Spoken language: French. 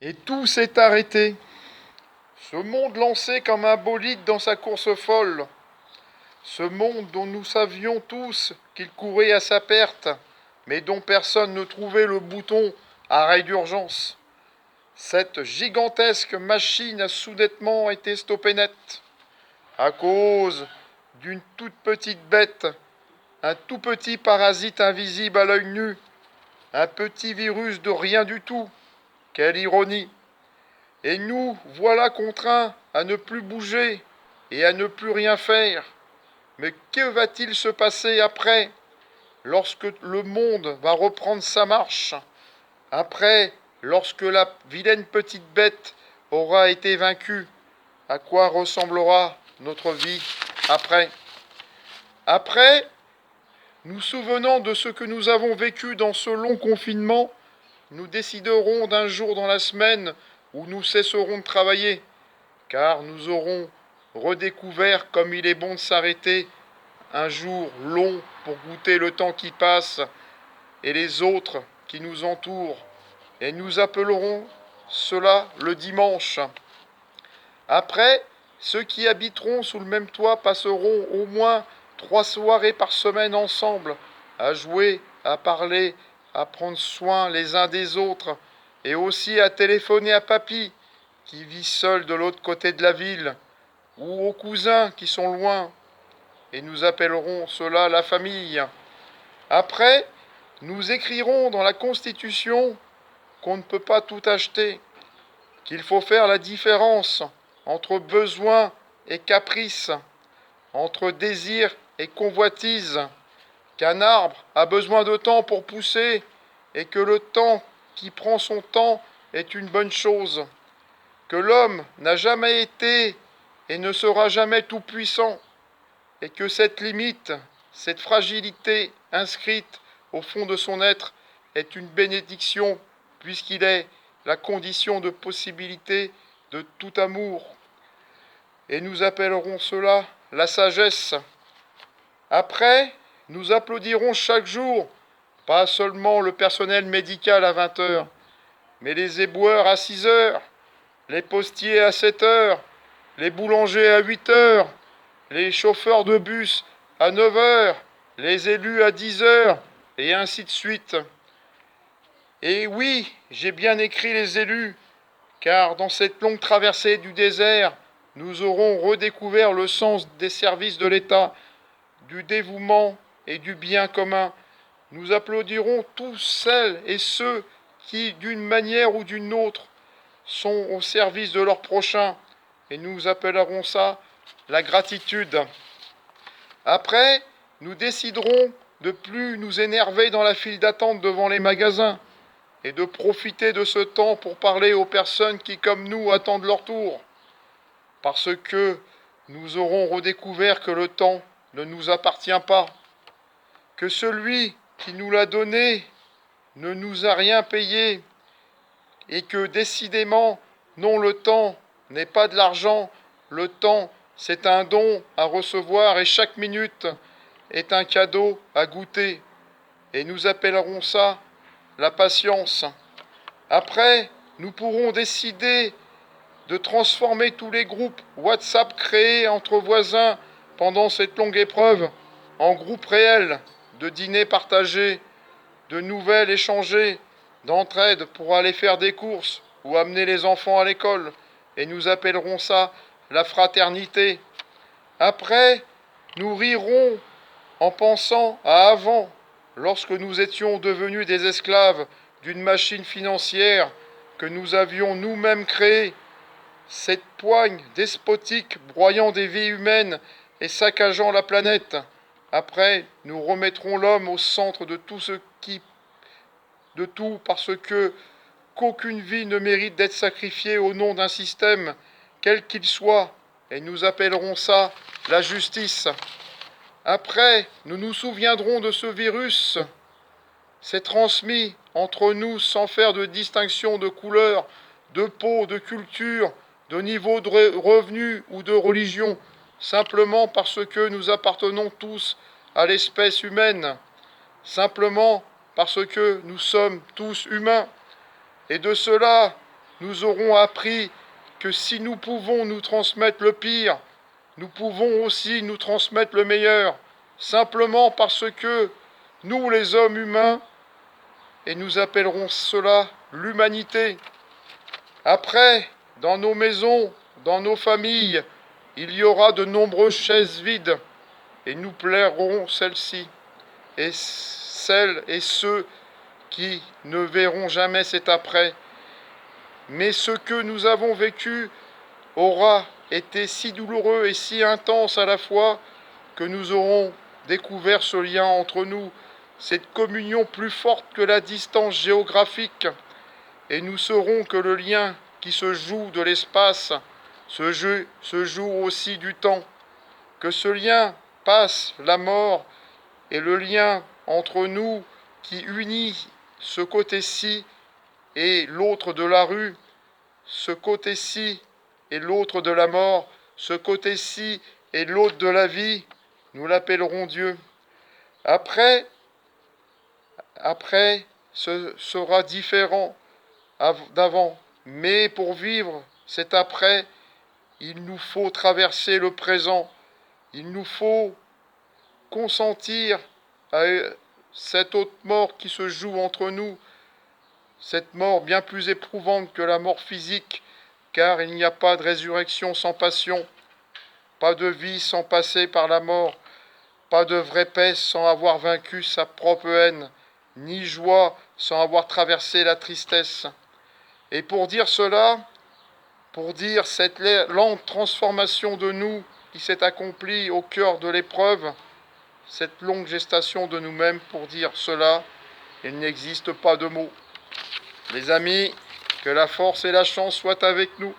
Et tout s'est arrêté. Ce monde lancé comme un bolide dans sa course folle. Ce monde dont nous savions tous qu'il courait à sa perte, mais dont personne ne trouvait le bouton arrêt d'urgence. Cette gigantesque machine a soudainement été stoppée net, à cause d'une toute petite bête, un tout petit parasite invisible à l'œil nu, un petit virus de rien du tout. Quelle ironie! Et nous voilà contraints à ne plus bouger et à ne plus rien faire. Mais que va-t-il se passer après, lorsque le monde va reprendre sa marche? Après, lorsque la vilaine petite bête aura été vaincue, à quoi ressemblera notre vie après? Après, nous souvenant de ce que nous avons vécu dans ce long confinement, nous déciderons d'un jour dans la semaine où nous cesserons de travailler, car nous aurons redécouvert comme il est bon de s'arrêter un jour long pour goûter le temps qui passe et les autres qui nous entourent, et nous appellerons cela le dimanche. Après, ceux qui habiteront sous le même toit passeront au moins 3 soirées par semaine ensemble, à jouer, à parler, à prendre soin les uns des autres, et aussi à téléphoner à papy, qui vit seul de l'autre côté de la ville, ou aux cousins qui sont loin, et nous appellerons cela la famille. Après, nous écrirons dans la Constitution qu'on ne peut pas tout acheter, qu'il faut faire la différence entre besoin et caprice, entre désir et convoitise, qu'un arbre a besoin de temps pour pousser et que le temps qui prend son temps est une bonne chose, que l'homme n'a jamais été et ne sera jamais tout-puissant, et que cette limite, cette fragilité inscrite au fond de son être est une bénédiction puisqu'il est la condition de possibilité de tout amour. Et nous appellerons cela la sagesse. Après, nous applaudirons chaque jour, pas seulement le personnel médical à 20 heures, mais les éboueurs à 6 heures, les postiers à 7 heures, les boulangers à 8 heures, les chauffeurs de bus à 9 heures, les élus à 10 heures, et ainsi de suite. Et oui, j'ai bien écrit les élus, car dans cette longue traversée du désert, nous aurons redécouvert le sens des services de l'État, du dévouement et du bien commun. Nous applaudirons tous celles et ceux qui, d'une manière ou d'une autre, sont au service de leur prochain, et nous appellerons ça la gratitude. Après, nous déciderons de plus nous énerver dans la file d'attente devant les magasins et de profiter de ce temps pour parler aux personnes qui, comme nous, attendent leur tour. Parce que nous aurons redécouvert que le temps ne nous appartient pas, que celui qui nous l'a donné ne nous a rien payé, et que décidément, non, le temps n'est pas de l'argent, le temps c'est un don à recevoir et chaque minute est un cadeau à goûter. Et nous appellerons ça la patience. Après, nous pourrons décider de transformer tous les groupes WhatsApp créés entre voisins pendant cette longue épreuve en groupes réels, de dîners partagés, de nouvelles échangées, d'entraide pour aller faire des courses ou amener les enfants à l'école. Et nous appellerons ça la fraternité. Après, nous rirons en pensant à avant, lorsque nous étions devenus des esclaves d'une machine financière que nous avions nous-mêmes créée, cette poigne despotique broyant des vies humaines et saccageant la planète. Après, nous remettrons l'homme au centre de tout parce que qu'aucune vie ne mérite d'être sacrifiée au nom d'un système, quel qu'il soit, et nous appellerons ça la justice. Après, nous nous souviendrons de ce virus, s'est transmis entre nous sans faire de distinction de couleur, de peau, de culture, de niveau de revenu ou de religion, simplement parce que nous appartenons tous à l'espèce humaine, simplement parce que nous sommes tous humains. Et de cela, nous aurons appris que si nous pouvons nous transmettre le pire, nous pouvons aussi nous transmettre le meilleur, simplement parce que nous, les hommes humains, et nous appellerons cela l'humanité. Après, dans nos maisons, dans nos familles, il y aura de nombreuses chaises vides, et nous plairons celles-ci, et celles et ceux qui ne verront jamais cet après. Mais ce que nous avons vécu aura été si douloureux et si intense à la fois que nous aurons découvert ce lien entre nous, cette communion plus forte que la distance géographique, et nous saurons que le lien qui se joue de l'espace se joue aussi du temps, que ce lien passe la mort, et le lien entre nous qui unit ce côté-ci et l'autre de la rue, ce côté-ci et l'autre de la mort, ce côté-ci et l'autre de la vie, nous l'appellerons Dieu. Après, ce sera différent d'avant. Mais pour vivre cet après, il nous faut traverser le présent. Il nous faut consentir à cette autre mort qui se joue entre nous, cette mort bien plus éprouvante que la mort physique, car il n'y a pas de résurrection sans passion, pas de vie sans passer par la mort, pas de vraie paix sans avoir vaincu sa propre haine, ni joie sans avoir traversé la tristesse. Et pour dire cela, pour dire cette lente transformation de nous qui s'est accomplie au cœur de l'épreuve, cette longue gestation de nous-mêmes, pour dire cela, il n'existe pas de mots. Les amis, que la force et la chance soient avec nous.